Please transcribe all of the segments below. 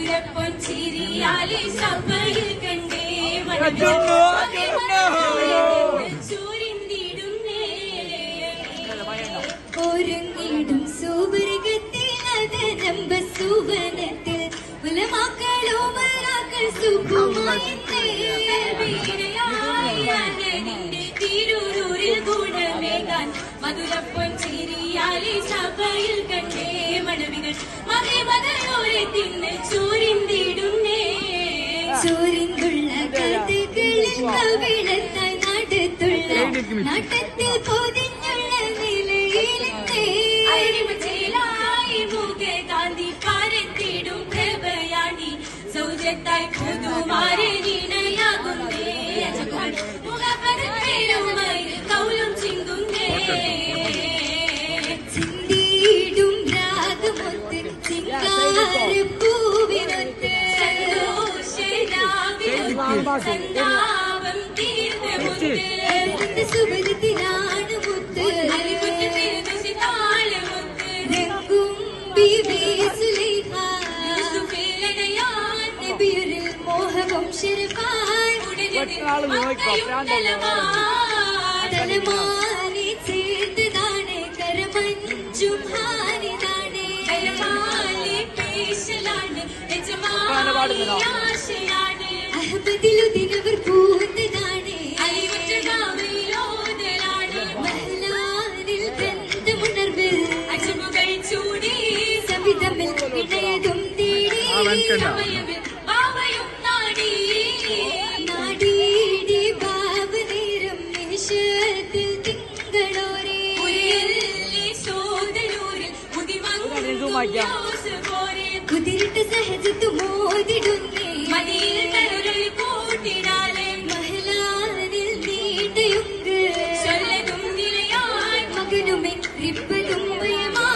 മധുരപ്പൊൻ ചിരിയാലെ സഭയിൽ കണ്ടേ ഒരുങ്ങിടും സുവർഗത്തിൽ അതനമ്പ സുവനത്തിൽ ഉലമാക്കളോ മറാക്കൾ സുഖമായിന്റെ തിരൂരിൽ ഗുണമേകാൻ മധുരപ്പൊൻ ചിരിയാലെ സഭയിൽ കണ്ടേ മണവികൾ മകെ മകളോരെ തിന്ന് ചോരിന്തിടുന്നേ ചോരിന്തുള്ള കഥകളിൽ കവിളത്തായി നടത്തുള്ള നാട്ടത്തിൽ പൊതിഞ്ഞുള്ള നിലയിലെത്തേ അരിമചേലായി മുഖേ ഗാന്ധി പാരത്തിടും പ്രഭയാണി സൗജത്തായി പുതുമാരെ നിണയാകുന്നേ മുഖപരമേലുമായി കൗലും ചിന്തുന്നേ ചിന്തിയിടും രാഗമൊത്ത് ചിങ്കാരപ്പൂവിനൊത്ത് സന്താപം തീർന്നുമുത്ത് സുബലത്തിലാണ് മുത്ത് താളമുത്ത് രംഗും നബിയുരിൽ മോഹവും ശിരഫാൻ തലമാനി ചേർത്തതാണ് കരമഞ്ചും ഹാനിതാണ് കരമാലി പേശലാണ് ആശയാണ് അഹബദിലുദിനവർ പൂത്തതാണ് അലിവറ്റകാവിലോതലാണ് മഹലാനിൽ ബന്ധമുണർവ് അജമുകൾ ചൂടി സവിതമിൽ ഇടയതും തേടി ബാവയും നാടി നാടീടി ബാബ നേരം നിമിഷത്തിൽ തിങ്കളോരെ സോദരൂരിൽ കുതിരിട്ട സഹജത്തു മോതിടുന്നേ മതിയിൽ കരുളിൽ കൂട്ടിടാലെ മഹലാനിൽ നീണ്ടയുങ്ക് ചൊല്ലതും നിലയായി മകനുമേ റിപ്പതും ഭയമാ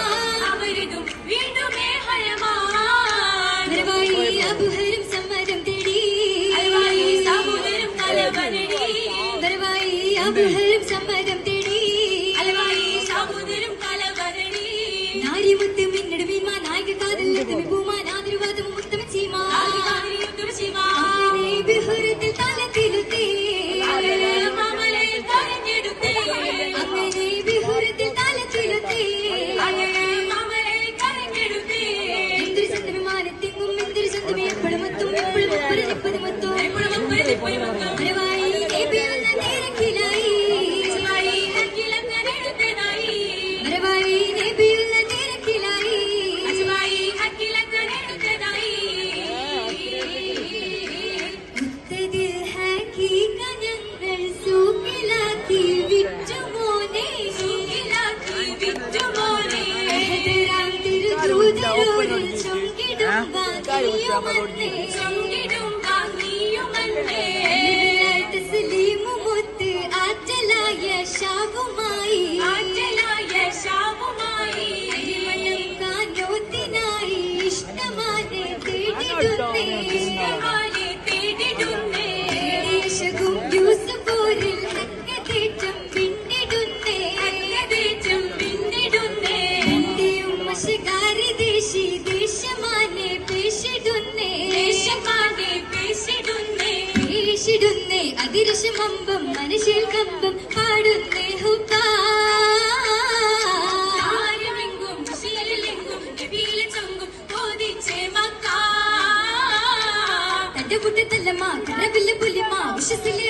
അവരിതും വീണ്ടുമേ ഹയമാ മരവായി അബുഹരും സമ്മതം തേടി അലവായി സഹോദരം കലവനടി മരവായി അബുഹരും സമ്മതം തേടി അലവായി സഹോദരം കലവനടി നാരിമുത്ത് മിന്നട് മീമാ നായക കാതൽ പൂമാ നാദിരുവാദം മുത്തമ ചീമാ ബിഹുരത്തിൽ തലത്തിലുത്തേ മാമലയിൽ കരഞ്ഞെടുത്തേ അങ്ങനെ ബിഹുരത്തിൽ തലത്തിലുത്തേ മാമലയിൽ കരഞ്ഞെടുത്തേ എന്തൊരു ചന്തവിമാനത്തെങ്ങും എന്തൊരു ചന്തമേ എപ്പോഴുമത്തും എപ്പോഴും ഒപ്പരതിപ്പതുമത്തും മരവായി നബിയെന്ന നേരക്കിലായി മരവായി നബിയെന്ന നേരക്കിലായി മുത്ത് ആറ്റലായ ശാവുമായി കാനോത്തിനായി ഇഷ്ടമാനെ തേടിടുന്നേ ദേശകും യൂസഫൂരിൽ ഹക്കതേറ്റം പിന്നിടുന്നേ ഇന്ത്യയും മഷകാരി ദേശി ദേശമാനെ പേശിടുന്നേ അതിരശമമ്പം മനസ്സിൽ കമ്പം പാടുന്നേ ഹുക്കാ തന്റെ കുട്ടത്തല്ലമ്മ കരവില്ല പുലിമ വിശ്വസില്ല